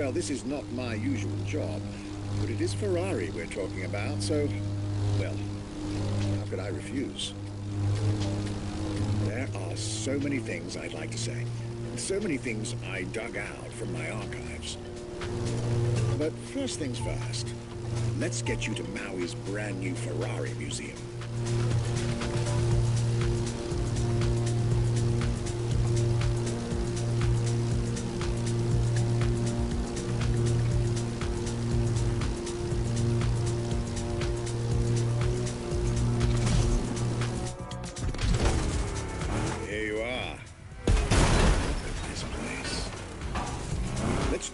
Well, this is not my usual job, but it is Ferrari we're talking about, so, well, how could I refuse? There are so many things I'd like to say, so many things I dug out from my archives. But first things first, let's get you to Maui's brand new Ferrari museum.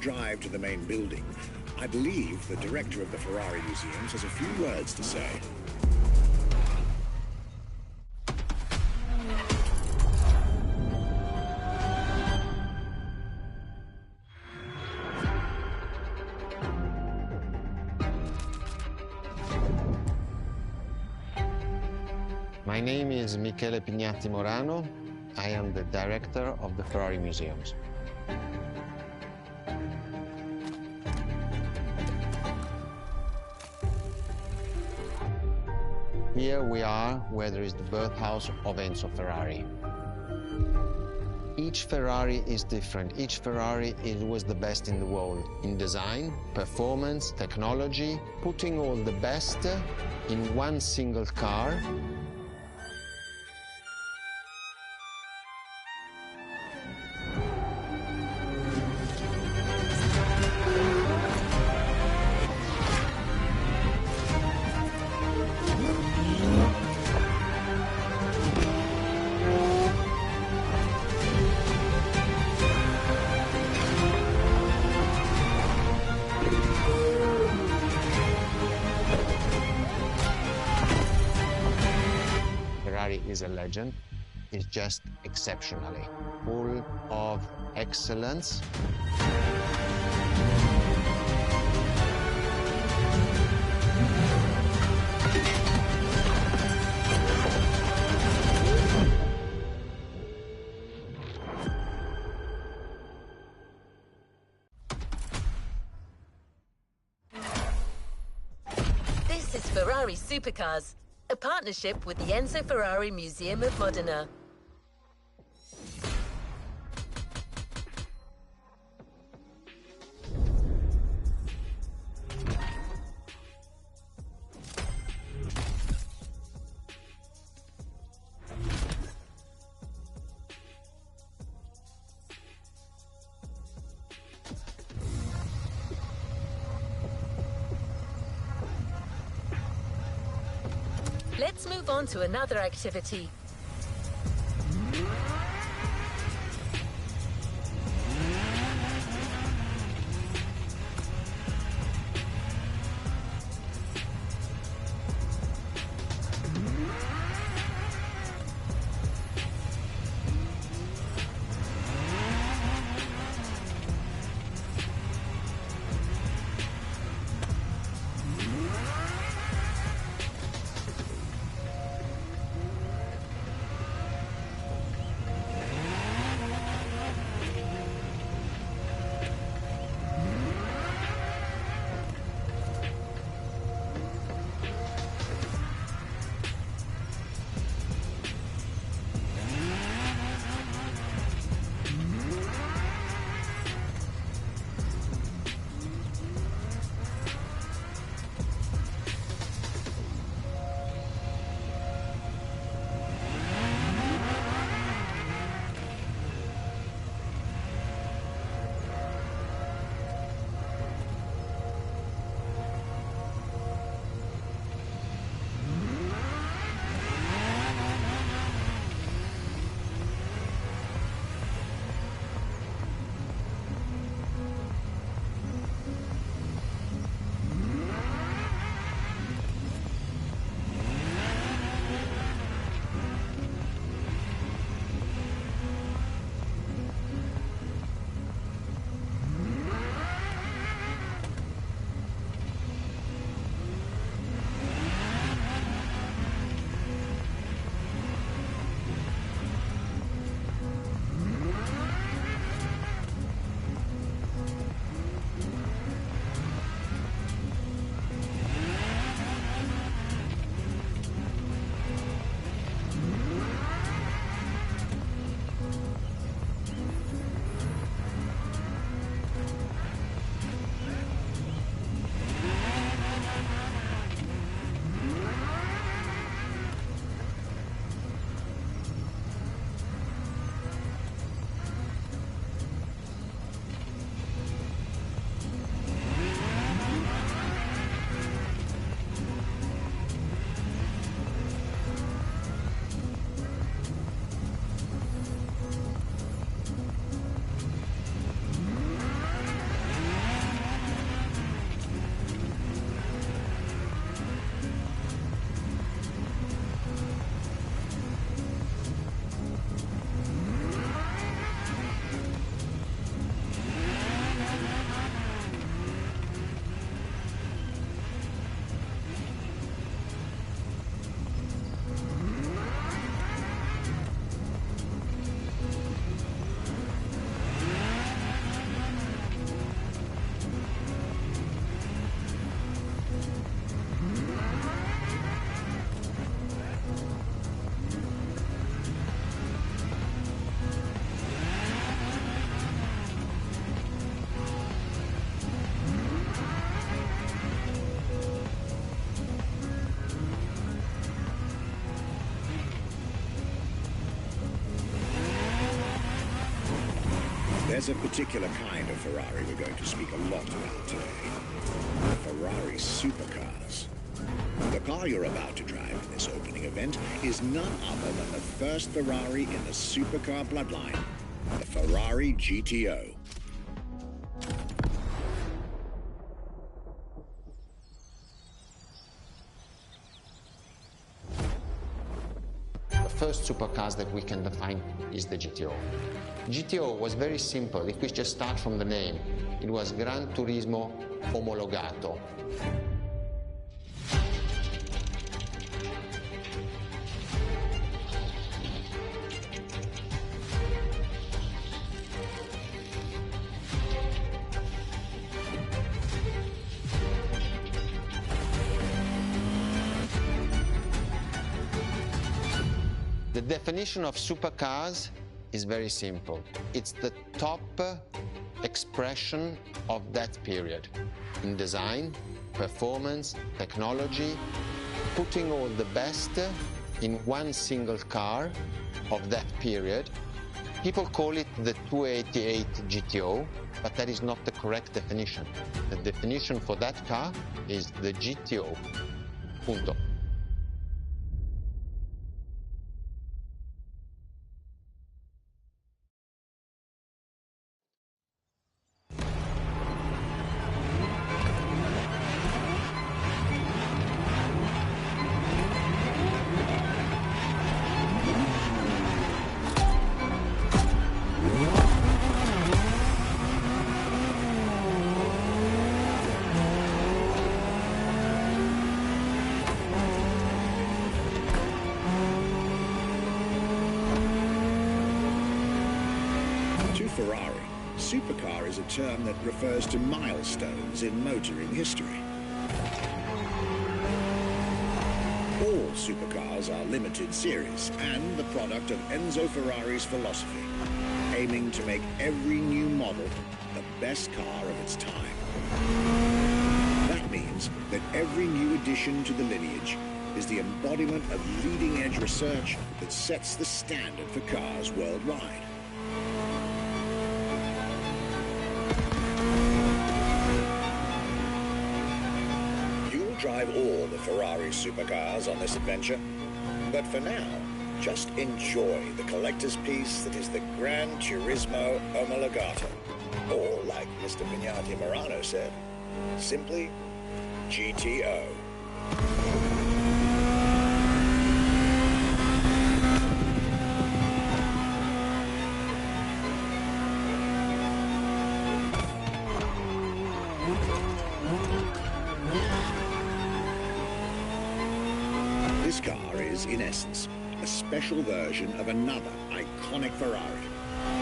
Drive to the main building. I believe the director of the Ferrari Museums has a few words to say. My name is Michele Pignatti Morano. I am the director of the Ferrari Museums. Here we are where there is the birthhouse of Enzo Ferrari. Each Ferrari is different. Each Ferrari was the best in the world in design, performance, technology, putting all the best in one single car. Ferrari is a legend. It's just exceptionally full of excellence. This is Ferrari Supercars, a partnership with the Enzo Ferrari Museum of Modena. Let's move on to another activity. There's a particular kind of Ferrari we're going to speak a lot about today. Ferrari supercars. The car you're about to drive in this opening event is none other than the first Ferrari in the supercar bloodline, the Ferrari GTO. The first supercars that we can define is the GTO. GTO was very simple. If we just start from the name, it was Gran Turismo Omologato. The definition of supercars is very simple. It's the top expression of that period in design, performance, technology, putting all the best in one single car of that period. People call it the 288 GTO, but that is not the correct definition. The definition for that car is the GTO. Punto. Ferrari, supercar is a term that refers to milestones in motoring history. All supercars are limited series and the product of Enzo Ferrari's philosophy, aiming to make every new model the best car of its time. That means that every new addition to the lineage is the embodiment of leading-edge research that sets the standard for cars worldwide. Drive all the Ferrari supercars on this adventure. But for now, just enjoy the collector's piece that is the Gran Turismo Omologato. Or, like Mr. Vignati Morano said, simply GTO. This car is, in essence, a special version of another iconic Ferrari,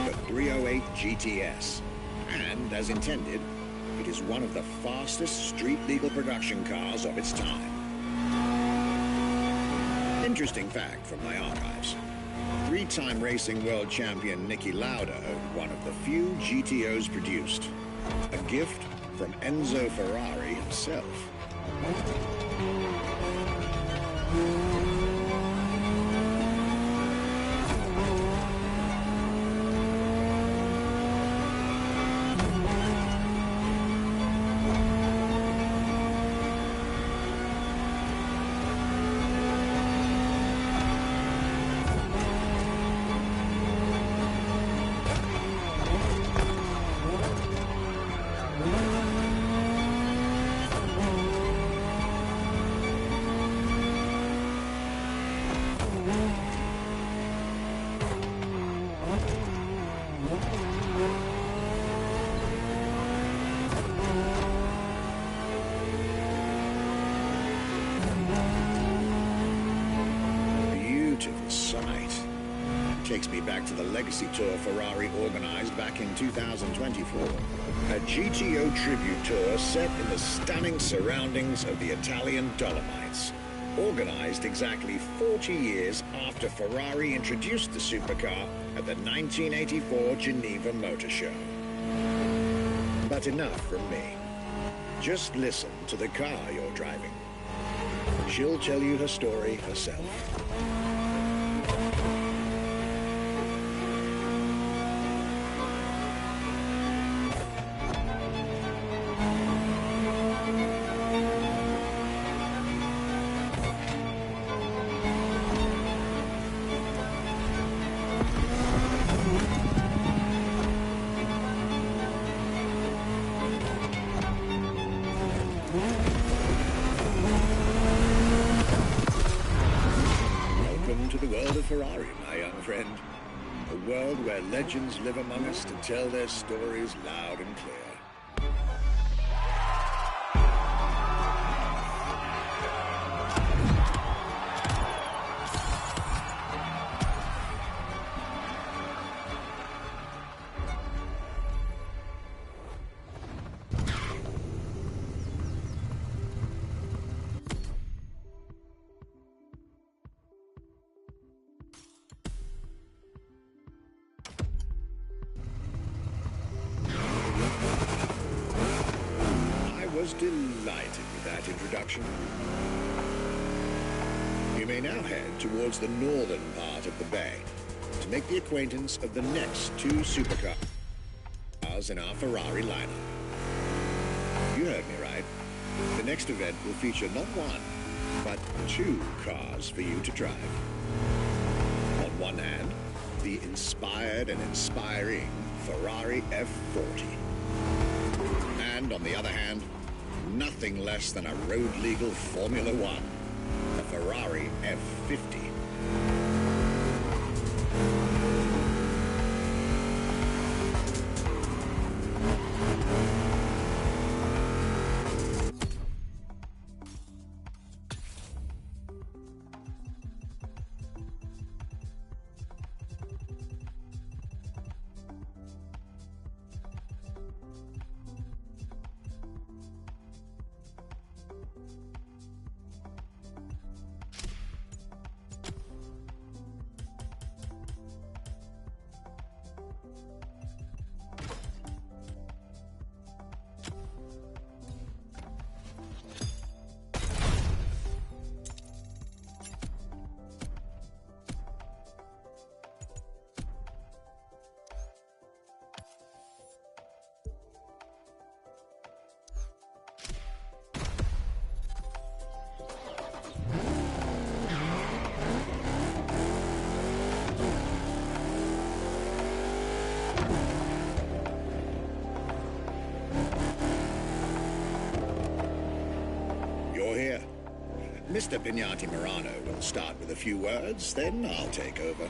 the 308 GTS. And, as intended, it is one of the fastest street-legal production cars of its time. Interesting fact from my archives. Three-time racing world champion Niki Lauda owned one of the few GTOs produced. A gift from Enzo Ferrari himself. Beautiful sight. Takes me back to the Legacy Tour Ferrari organized back in 2024. A GTO tribute tour set in the stunning surroundings of the Italian Dolomites. Organized exactly 40 years after Ferrari introduced the supercar at the 1984 Geneva Motor Show. But enough from me. Just listen to the car you're driving. She'll tell you her story herself. Ferrari, my young friend. A world where legends live among us to tell their stories loud and clear. I was delighted with that introduction. You may now head towards the northern part of the bay to make the acquaintance of the next two supercars in our Ferrari lineup. You heard me right. The next event will feature not one, but two cars for you to drive. On one hand, the inspired and inspiring Ferrari F40. And on the other hand, nothing less than a road-legal Formula One, the Ferrari F50. Mr. Pignati Morano will start with a few words, then I'll take over.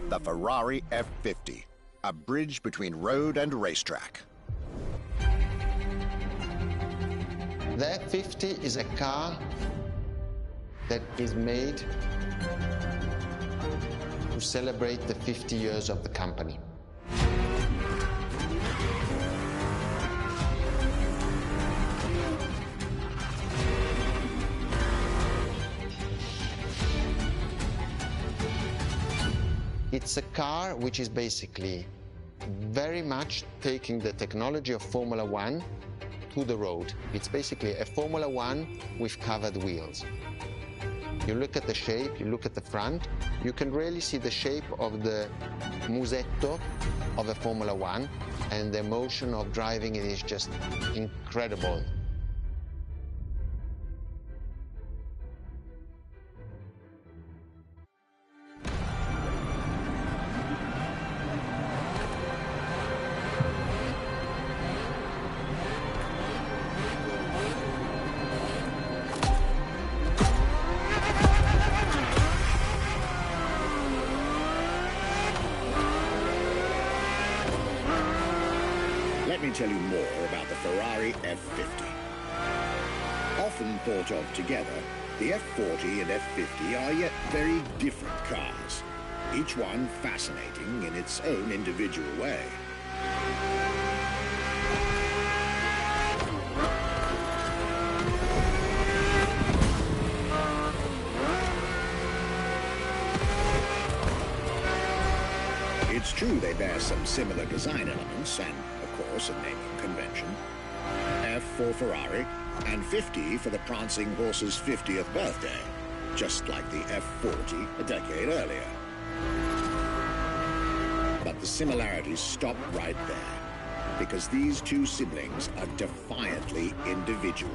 The Ferrari F50, a bridge between road and racetrack. The F50 is a car that is made to celebrate the 50 years of the company. It's a car which is basically very much taking the technology of Formula One to the road. It's basically a Formula One with covered wheels. You look at the shape, you look at the front, you can really see the shape of the musetto of a Formula One, and the emotion of driving it is just incredible. Let me tell you more about the Ferrari F50. Often thought of together, the F40 and F50 are yet very different cars, each one fascinating in its own individual way. It's true they bear some similar design elements and, of course, a naming convention. F for Ferrari and 50 for the prancing horse's 50th birthday, just like the F40 a decade earlier. the similarities stop right there, because these two siblings are defiantly individual.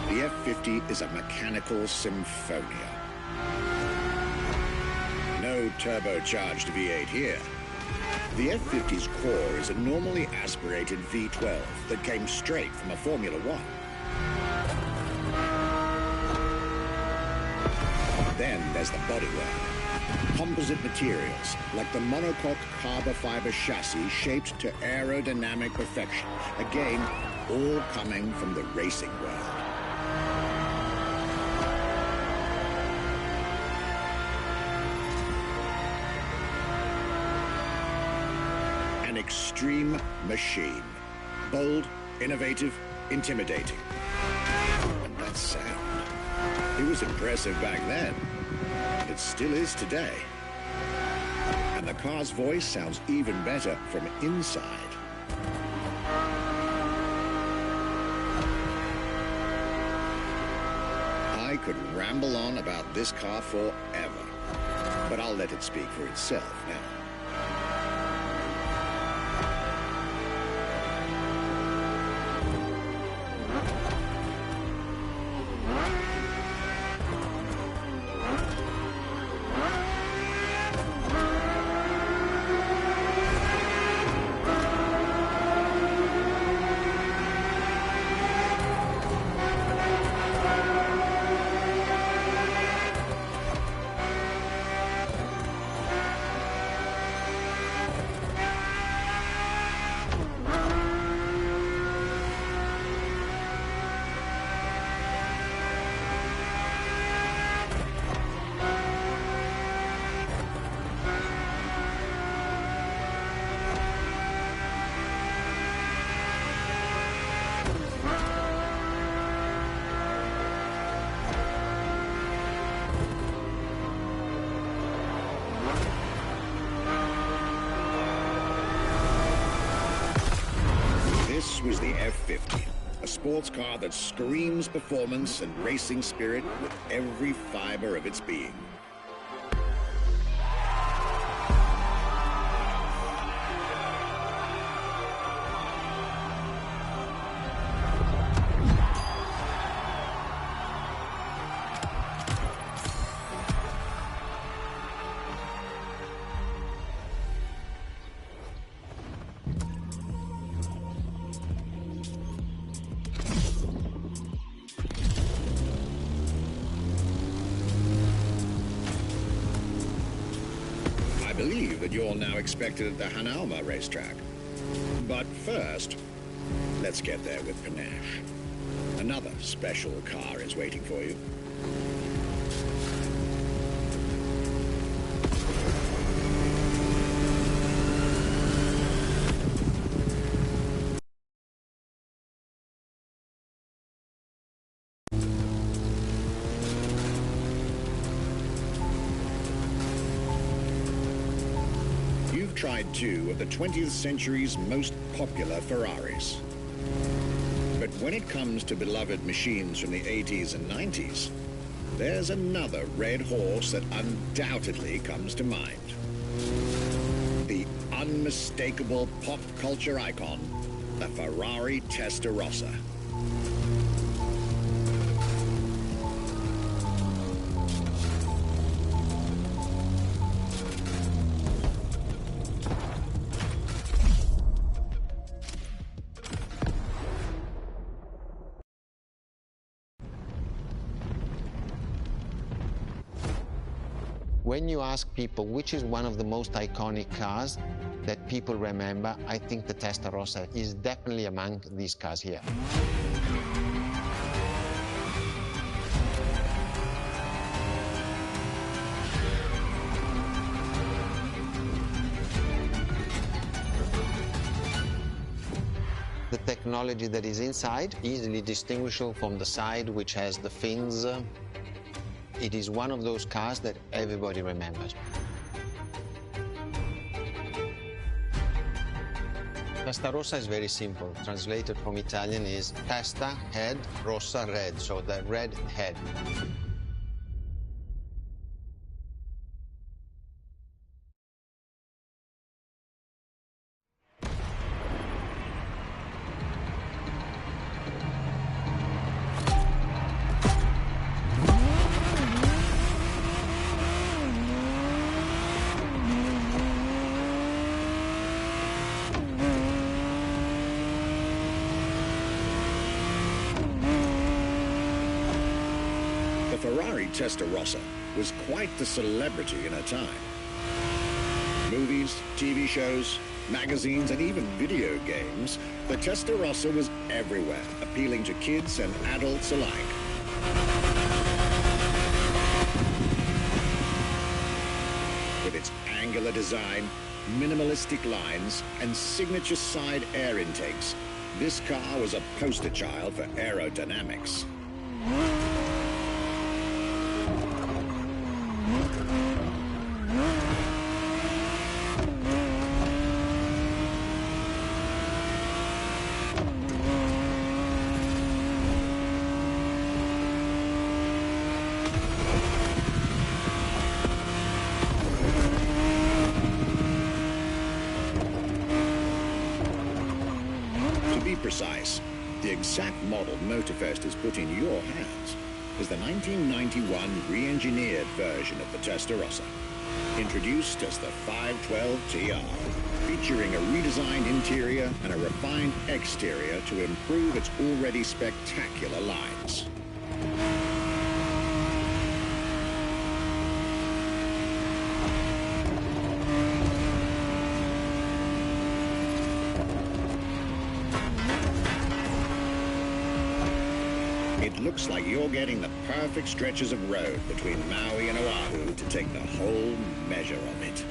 The F-50 is a mechanical symphonia. No turbocharged V8 here. The F-50's core is a normally aspirated V12 that came straight from a Formula One. Then there's the bodywork. Composite materials, like the monocoque carbon fiber chassis shaped to aerodynamic perfection. Again, all coming from the racing world. An extreme machine. Bold, innovative, intimidating. And that sound. It was impressive back then. It still is today. And the car's voice sounds even better from inside. I could ramble on about this car forever, but I'll let it speak for itself now. This was the F-50, a sports car that screams performance and racing spirit with every fiber of its being. I believe that you're now expected at the Hanalma racetrack. But first, let's get there with panache. Another special car is waiting for you. You've tried two of the 20th century's most popular Ferraris. But when it comes to beloved machines from the 80s and 90s, there's another red horse that undoubtedly comes to mind. The unmistakable pop culture icon, the Ferrari Testarossa. When you ask people which is one of the most iconic cars that people remember, I think the Testarossa is definitely among these cars here. The technology that is inside, easily distinguishable from the side which has the fins. It is one of those cars that everybody remembers. Testarossa is very simple. Translated from Italian is testa, head, rossa, red, so the red head. The Ferrari Testarossa was quite the celebrity in her time. Movies, TV shows, magazines, and even video games, the Testarossa was everywhere, appealing to kids and adults alike. With its angular design, minimalistic lines, and signature side air intakes, this car was a poster child for aerodynamics. To be precise, the exact model Motorfest has put in your hands is the 1991 re-engineered version of the Testarossa, introduced as the 512 TR, featuring a redesigned interior and a refined exterior to improve its already spectacular lines. It looks like you're getting the perfect stretches of road between Maui and Oahu to take the whole measure of it.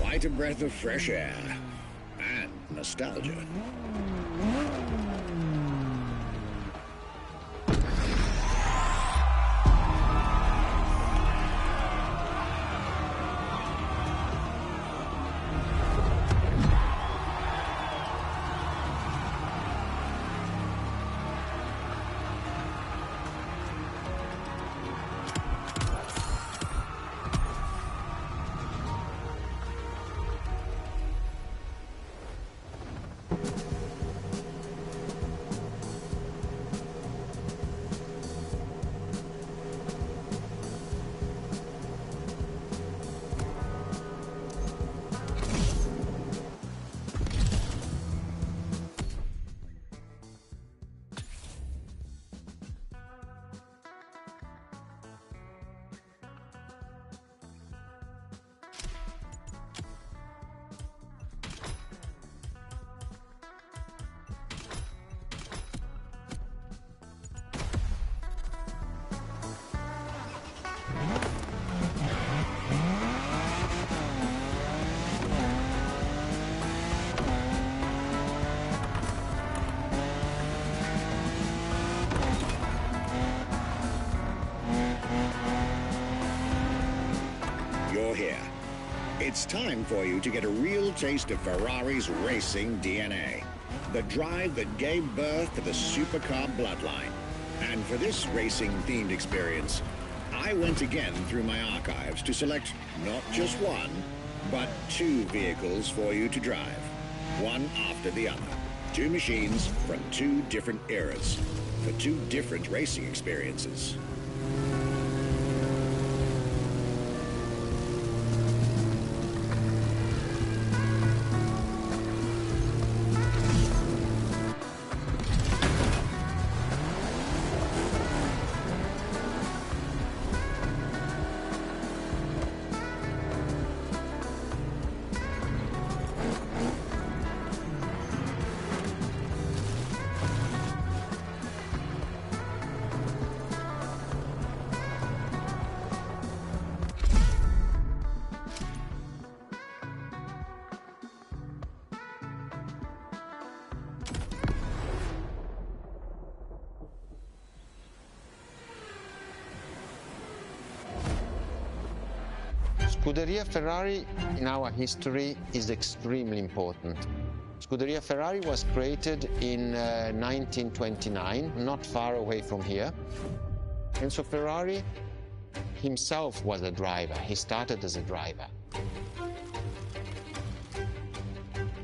Quite a breath of fresh air and nostalgia. you're here. It's time for you to get a real taste of Ferrari's racing DNA. The drive that gave birth to the supercar bloodline. And for this racing-themed experience, I went again through my archives to select not just one, but two vehicles for you to drive, one after the other. Two machines from two different eras, for two different racing experiences. Scuderia Ferrari in our history is extremely important. Scuderia Ferrari was created in 1929, not far away from here. Enzo Ferrari himself was a driver. He started as a driver.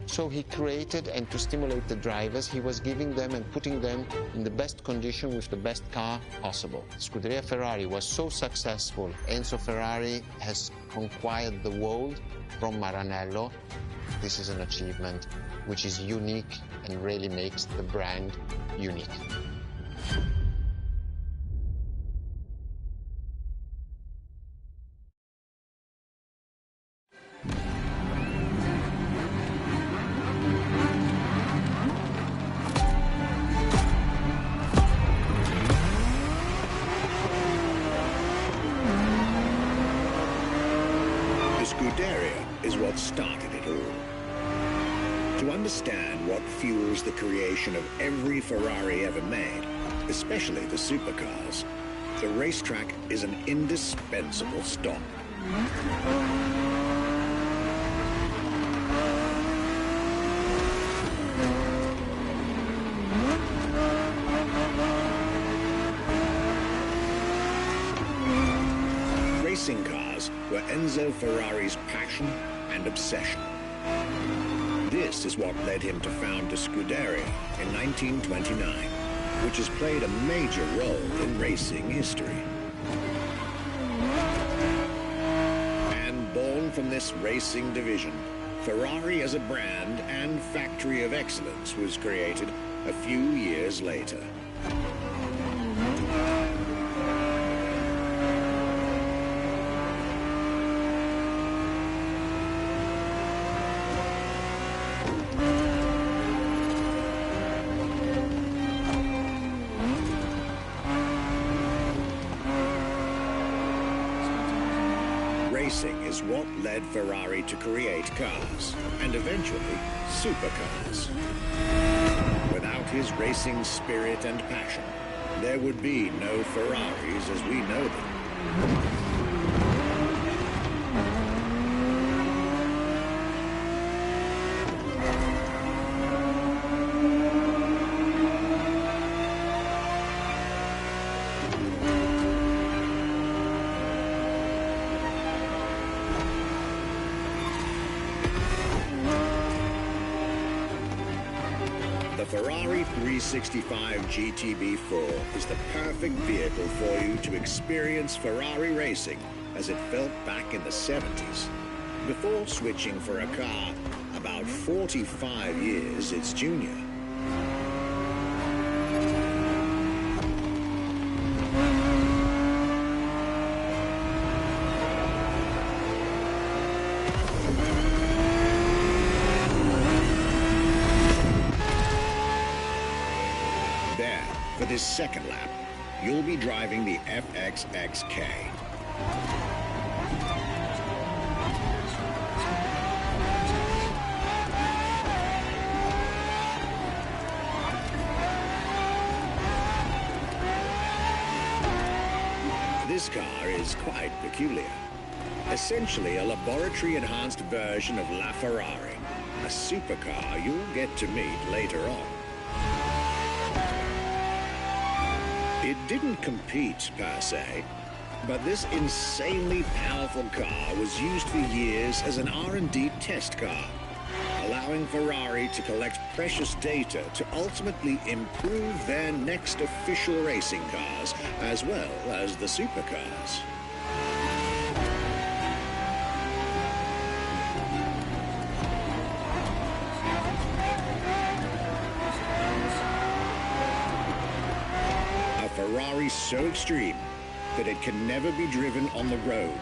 So he created, and to stimulate the drivers, he was giving them and putting them in the best condition with the best car possible. Scuderia Ferrari was so successful. Enzo Ferrari has conquered the world from Maranello. This is an achievement which is unique and really makes the brand unique. Scuderia is what started it all. To understand what fuels the creation of every Ferrari ever made, especially the supercars, the racetrack is an indispensable stop. Racing cars were Enzo Ferrari's passion and obsession. This is what led him to found a Scuderia in 1929, which has played a major role in racing history. And born from this racing division, Ferrari as a brand and factory of excellence was created a few years later. Racing is what led Ferrari to create cars, and eventually, supercars. Without his racing spirit and passion, there would be no Ferraris as we know them. The Ferrari 365 GTB4 is the perfect vehicle for you to experience Ferrari racing as it felt back in the 70s. Before switching for a car about 45 years its junior. For this second lap, you'll be driving the FXXK. This car is quite peculiar. Essentially a laboratory-enhanced version of LaFerrari, a supercar you'll get to meet later on. It didn't compete, per se, but this insanely powerful car was used for years as an R&D test car, allowing Ferrari to collect precious data to ultimately improve their next official racing cars, as well as the supercars. A Ferrari so extreme that it can never be driven on the road,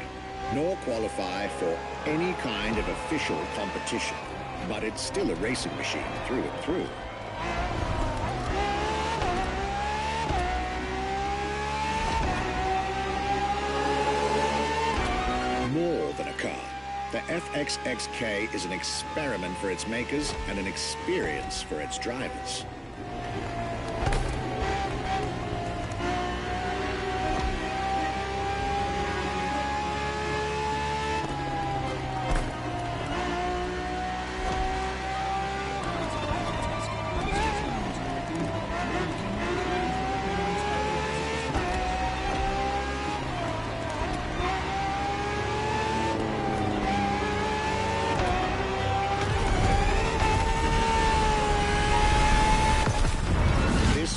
nor qualify for any kind of official competition. But it's still a racing machine through and through. More than a car, the FXXK is an experiment for its makers and an experience for its drivers.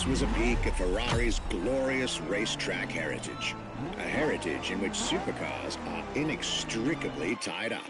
Was a peek at Ferrari's glorious racetrack heritage. A heritage in which supercars are inextricably tied up.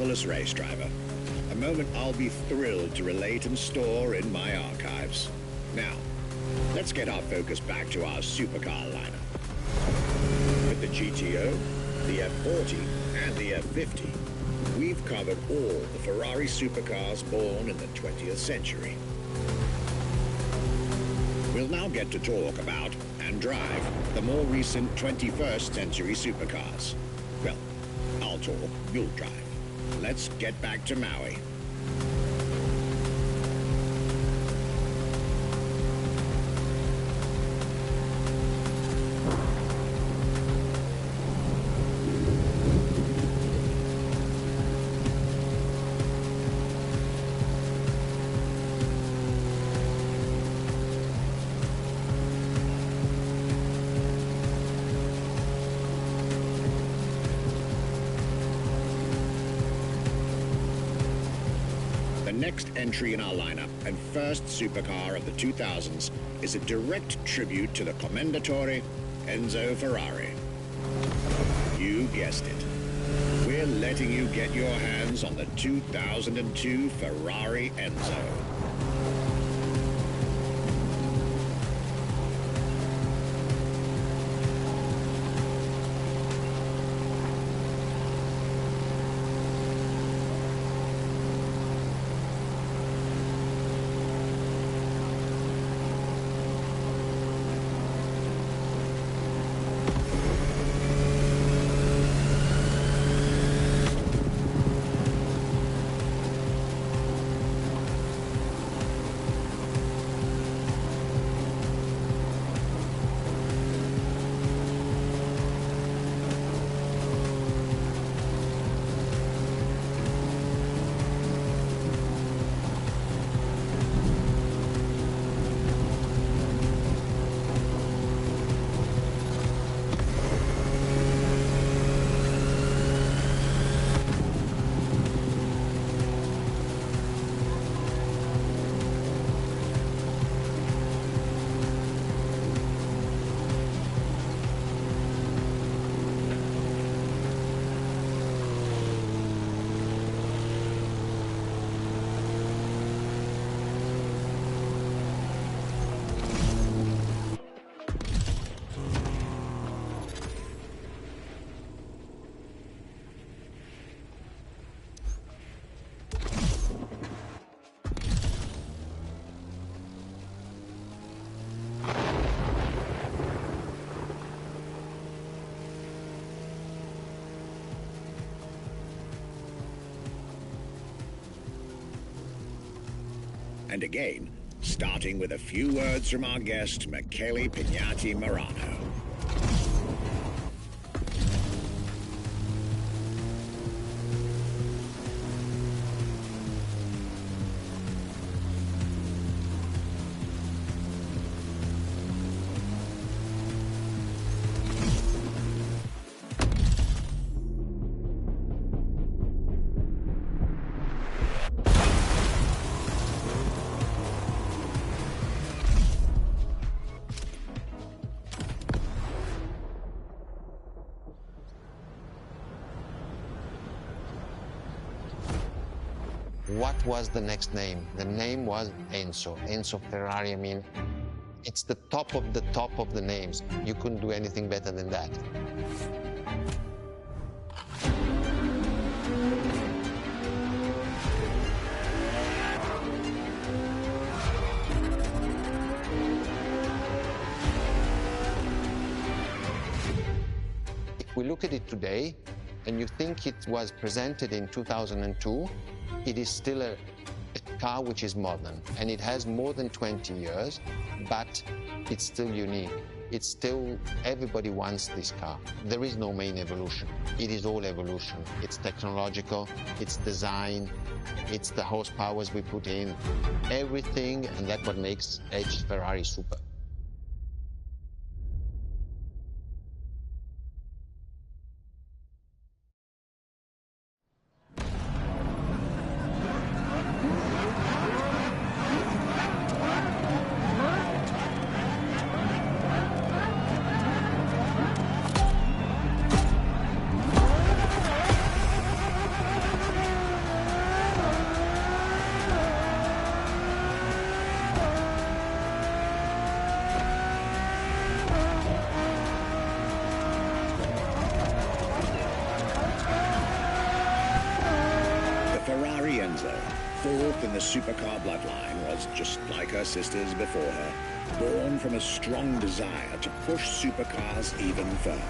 marvelous race driver. A moment I'll be thrilled to relate and store in my archives. Now, let's get our focus back to our supercar lineup. With the GTO, the F40, and the F50, we've covered all the Ferrari supercars born in the 20th century. We'll now get to talk about and drive the more recent 21st century supercars. Well, I'll talk, you'll drive. Let's get back to Maui. Next entry in our lineup and first supercar of the 2000s is a direct tribute to the Commendatore Enzo Ferrari. You guessed it. We're letting you get your hands on the 2002 Ferrari Enzo. And again, starting with a few words from our guest, Michele Pignati Murano. What was the next name? The name was Enzo. Enzo Ferrari, I mean, it's the top of the names. You couldn't do anything better than that. If we look at it today, and you think it was presented in 2002, it is still a car which is modern, and it has more than 20 years, but it's still unique. It's still, everybody wants this car. There is no main evolution. It is all evolution. It's technological, it's design, it's the horsepowers we put in, everything, and that's what makes Edge Ferrari super. in the supercar bloodline was, just like her sisters before her, born from a strong desire to push supercars even further.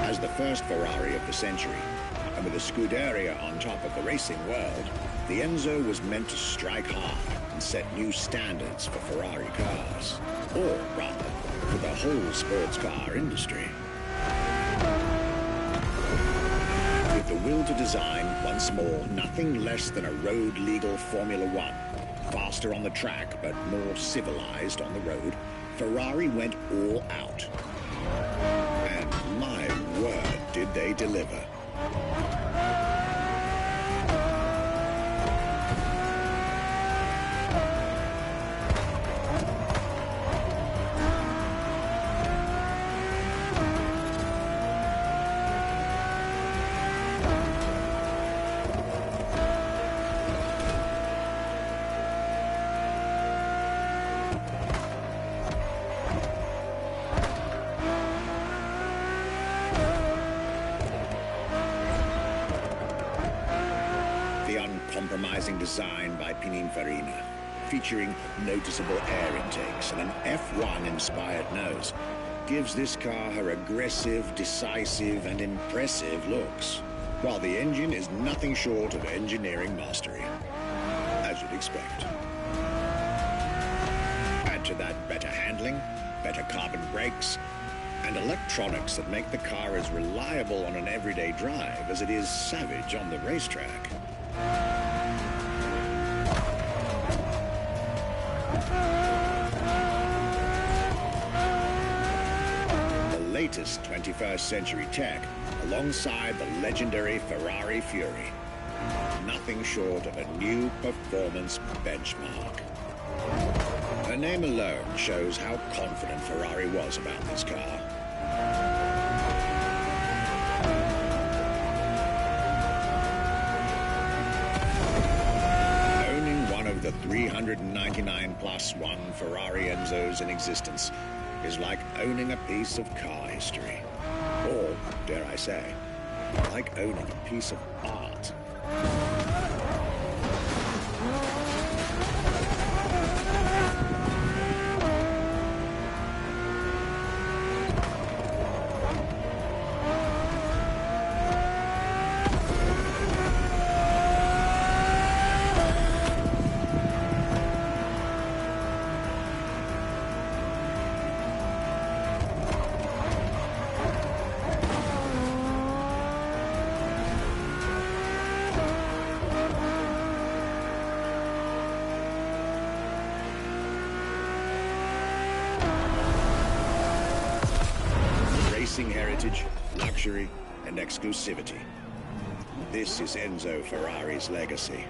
As the first Ferrari of the century, and with a Scuderia on top of the racing world, the Enzo was meant to strike hard and set new standards for Ferrari cars, or rather, for the whole sports car industry. With the will to design, once more, nothing less than a road-legal Formula One, faster on the track but more civilized on the road, Ferrari went all out. And my word, did they deliver. Uncompromising design by Pininfarina, featuring noticeable air intakes and an F1-inspired nose, gives this car her aggressive, decisive, and impressive looks, while the engine is nothing short of engineering mastery, as you'd expect. Add to that better handling, better carbon brakes, and electronics that make the car as reliable on an everyday drive as it is savage on the racetrack. The latest 21st century tech, alongside the legendary Ferrari Fury. Nothing short of a new performance benchmark. Her name alone shows how confident Ferrari was about this car. The 399 plus one Ferrari Enzos in existence is like owning a piece of car history. Or, dare I say, like owning a piece of art. Heritage, luxury, and exclusivity. This is Enzo Ferrari's legacy.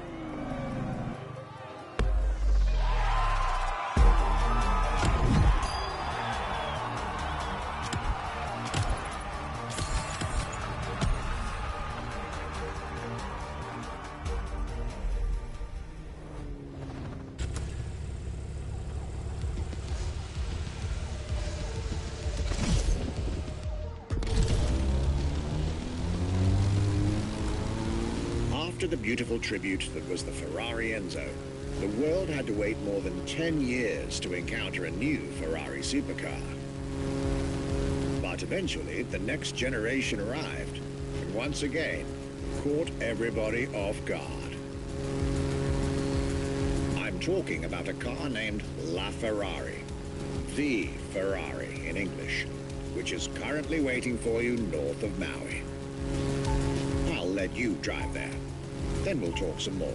After the beautiful tribute that was the Ferrari Enzo, the world had to wait more than 10 years to encounter a new Ferrari supercar. But eventually, the next generation arrived, and once again, caught everybody off guard. I'm talking about a car named La Ferrari, the Ferrari in English, which is currently waiting for you north of Maui. I'll let you drive there. Then we'll talk some more.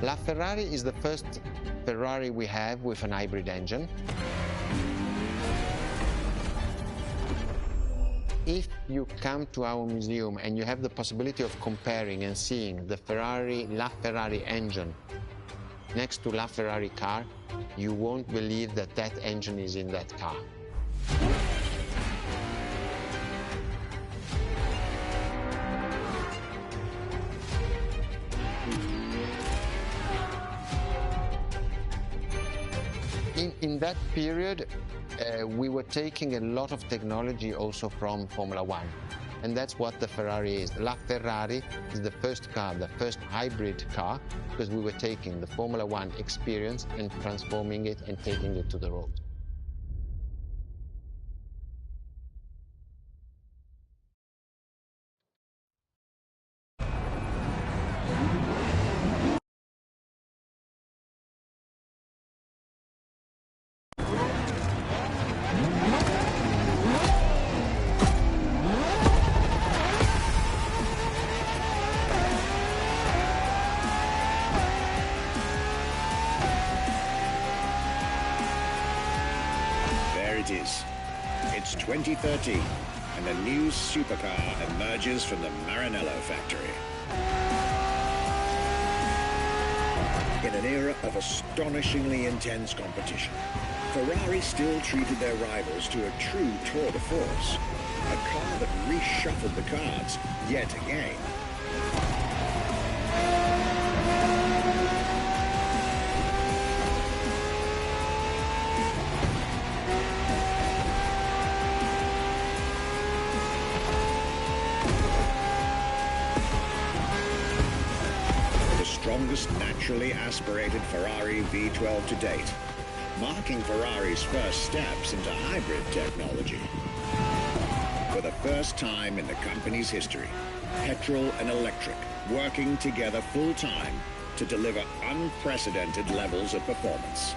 LaFerrari is the first Ferrari we have with an hybrid engine. If you come to our museum and you have the possibility of comparing and seeing the LaFerrari engine next to LaFerrari car, you won't believe that that engine is in that car. In that period, we were taking a lot of technology also from Formula One. And that's what the Ferrari is. LaFerrari is the first car, the first hybrid car, because we were taking the Formula One experience and transforming it and taking it to the road. It's 2013, and a new supercar emerges from the Maranello factory. In an era of astonishingly intense competition, Ferrari still treated their rivals to a true tour de force, a car that reshuffled the cards yet again. Strongest naturally aspirated Ferrari V12 to date, marking Ferrari's first steps into hybrid technology. For the first time in the company's history, petrol and electric working together full-time to deliver unprecedented levels of performance.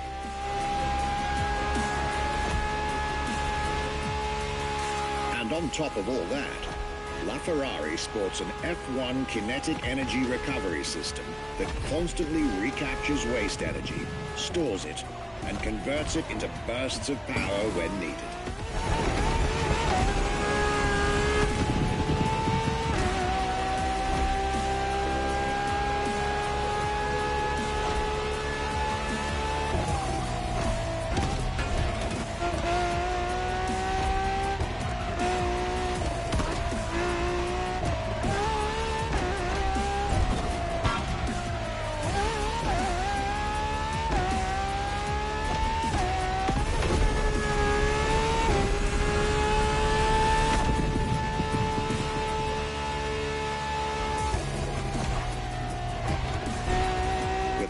And on top of all that, LaFerrari sports an F1 kinetic energy recovery system that constantly recaptures waste energy, stores it, and converts it into bursts of power when needed.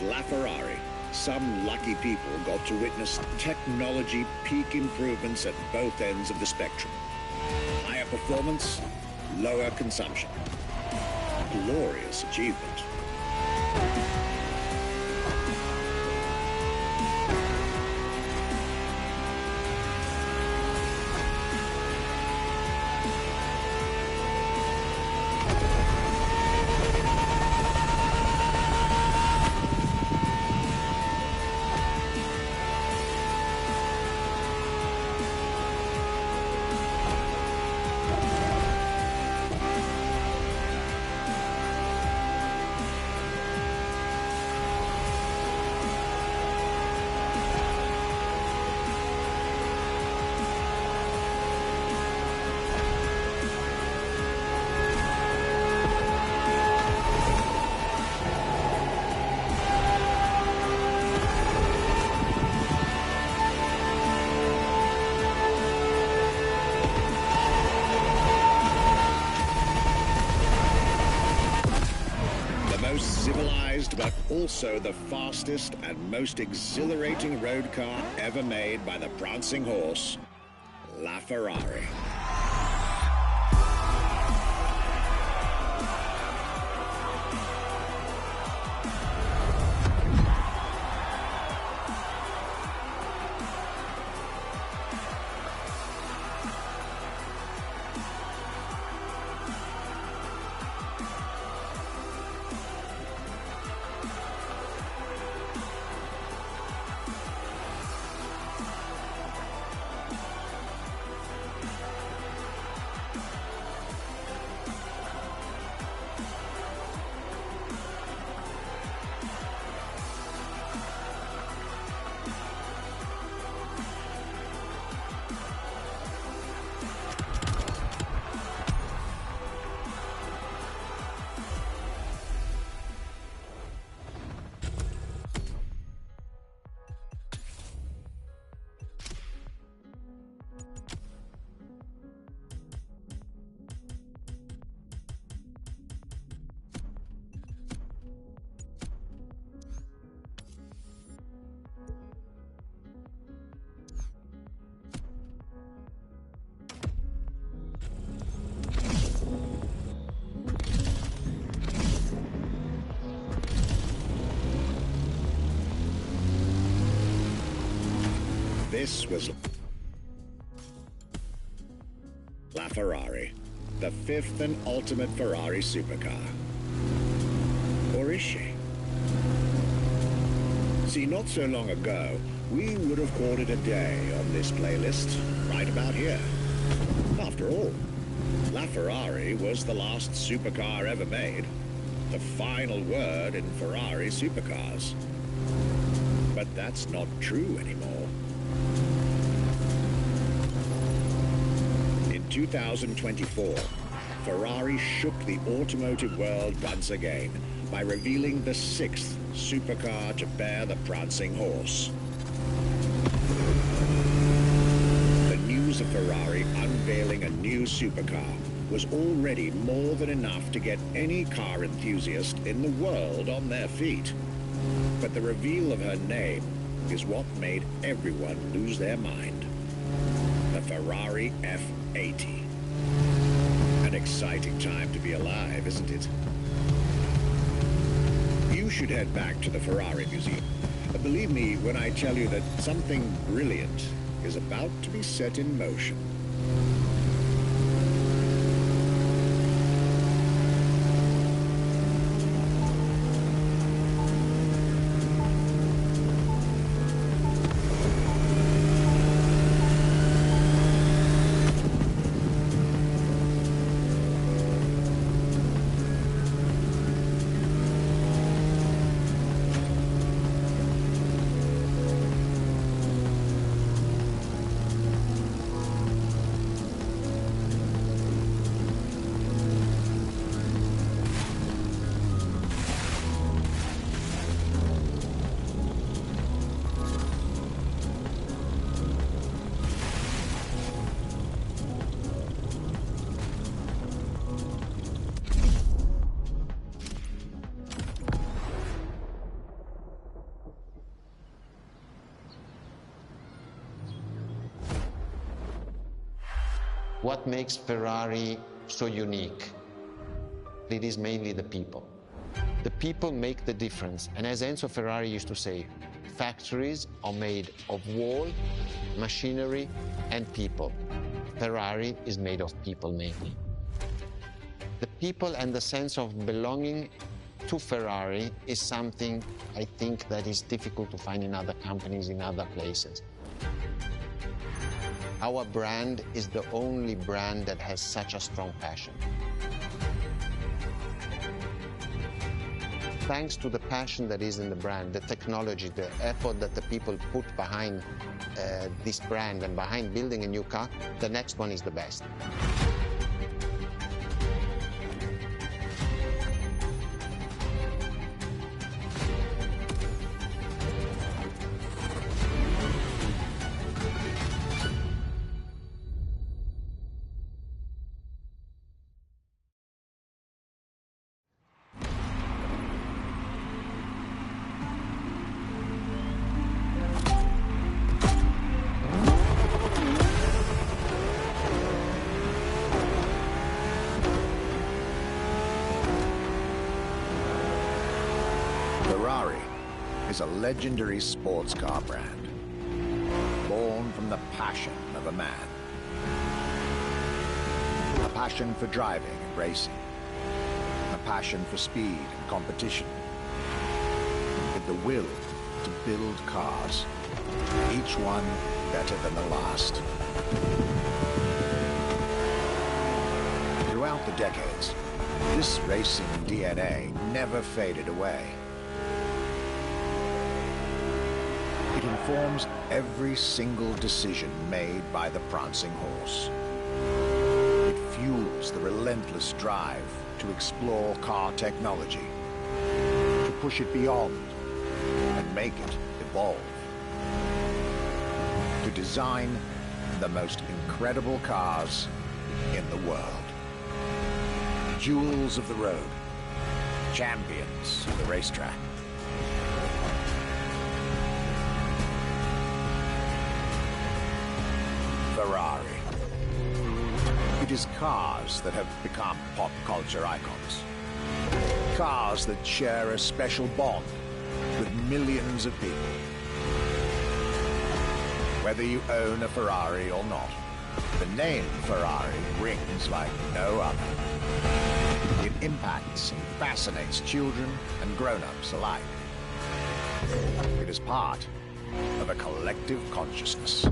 LaFerrari, some lucky people got to witness technology peak improvements at both ends of the spectrum. Higher performance, lower consumption. Glorious achievement. Civilized, but also the fastest and most exhilarating road car ever made by the prancing horse, LaFerrari. This was LaFerrari, the fifth and ultimate Ferrari supercar. Or is she? See, not so long ago, we would have called it a day on this playlist, right about here. After all, LaFerrari was the last supercar ever made, the final word in Ferrari supercars. But that's not true anymore. In 2024, Ferrari shook the automotive world once again by revealing the sixth supercar to bear the prancing horse. The news of Ferrari unveiling a new supercar was already more than enough to get any car enthusiast in the world on their feet. But the reveal of her name is what made everyone lose their mind. The Ferrari F80. An exciting time to be alive, isn't it? You should head back to the Ferrari Museum. Believe me when I tell you that something brilliant is about to be set in motion. What makes Ferrari so unique? It is mainly the people. The people make the difference. And as Enzo Ferrari used to say, factories are made of wall, machinery, and people. Ferrari is made of people mainly. The people and the sense of belonging to Ferrari is something I think that is difficult to find in other companies, in other places. Our brand is the only brand that has such a strong passion. Thanks to the passion that is in the brand, the technology, the effort that the people put behind this brand and behind building a new car, the next one is the best. Ferrari is a legendary sports car brand, born from the passion of a man. A passion for driving and racing, a passion for speed and competition, with the will to build cars, each one better than the last. Throughout the decades, this racing DNA never faded away. It informs every single decision made by the prancing horse. It fuels the relentless drive to explore car technology, to push it beyond and make it evolve, to design the most incredible cars in the world. Jewels of the road, champions of the racetrack. Ferrari. It is cars that have become pop culture icons. Cars that share a special bond with millions of people. whether you own a Ferrari or not. The name Ferrari rings like no other. It impacts and fascinates children and grown-ups alike. It is part of a collective consciousness.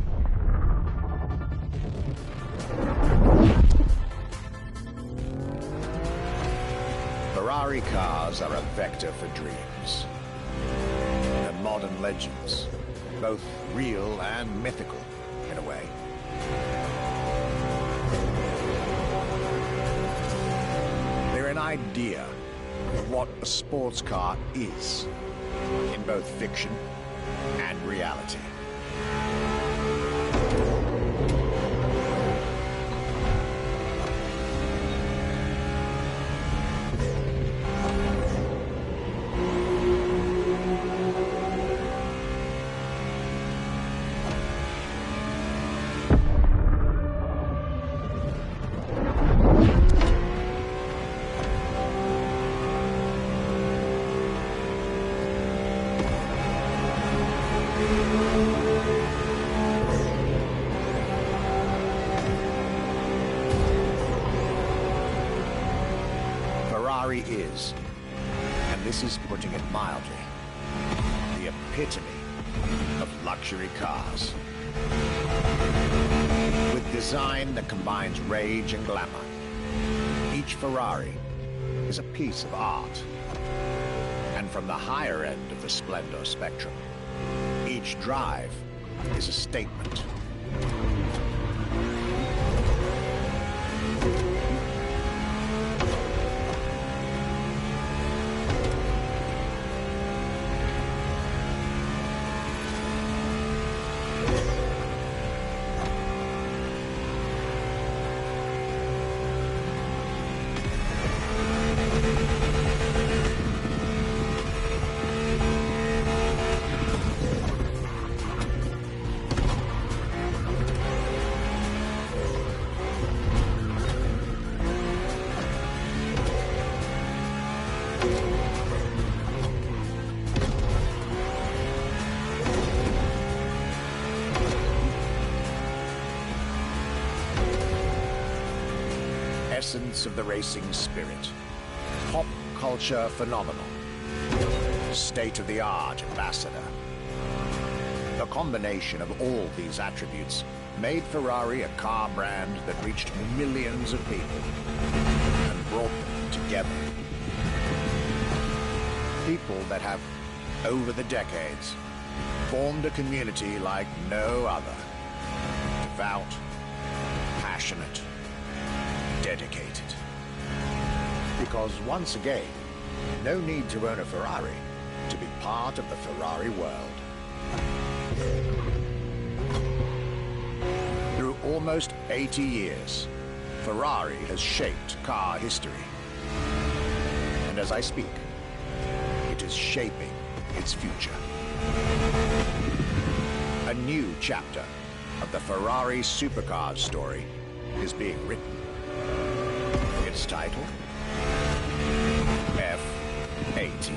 Ferrari cars are a vector for dreams. They're modern legends, both real and mythical, in a way. They're an idea of what a sports car is, in both fiction and reality. Ferrari is, and this is putting it mildly, the epitome of luxury cars. With design that combines rage and glamour, each Ferrari is a piece of art. And from the higher end of the splendor spectrum, each drive is a statement. Essence of the racing spirit, pop culture phenomenal, state-of-the-art ambassador. The combination of all these attributes made Ferrari a car brand that reached millions of people and brought them together. People that have, over the decades, formed a community like no other. Devout, passionate, dedicated. Because once again, no need to own a Ferrari to be part of the Ferrari world. Through almost 80 years, Ferrari has shaped car history. And as I speak, it is shaping its future. A new chapter of the Ferrari supercars story is being written. Its title, F-18.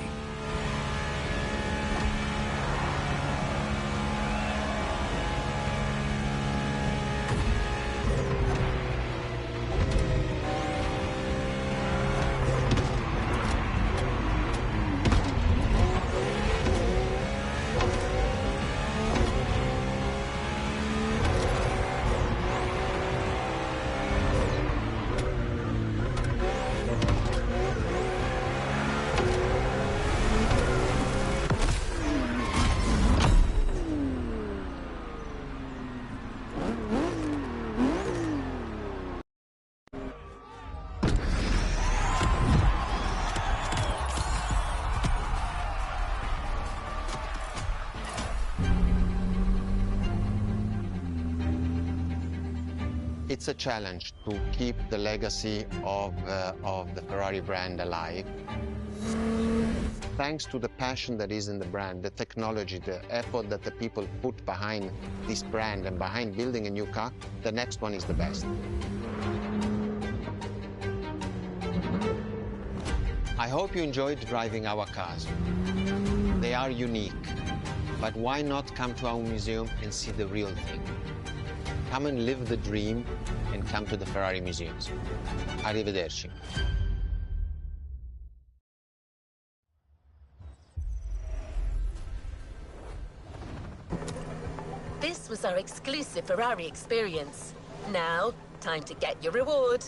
It's a challenge to keep the legacy of the Ferrari brand alive. Thanks to the passion that is in the brand, the technology, the effort that the people put behind this brand and behind building a new car, the next one is the best. I hope you enjoyed driving our cars. They are unique, But why not come to our museum and see the real thing? Come and live the dream and come to the Ferrari museums. Arrivederci. This was our exclusive Ferrari experience. Now, time to get your reward.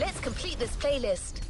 Let's complete this playlist.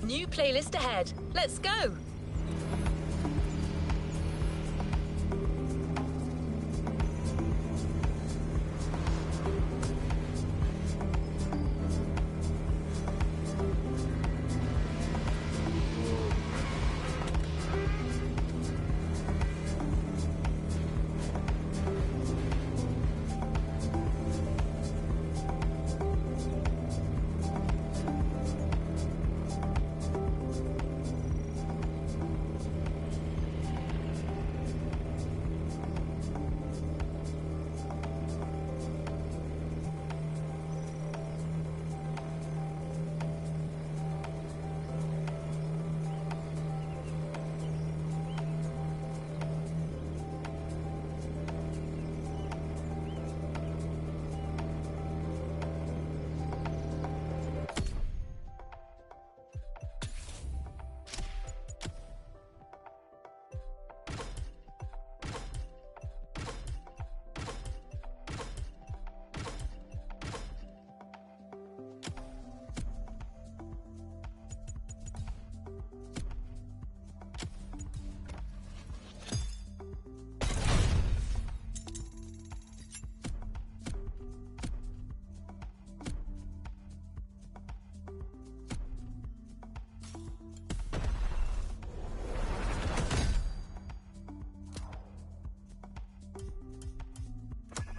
New playlist ahead. Let's go!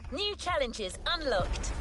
New challenges unlocked.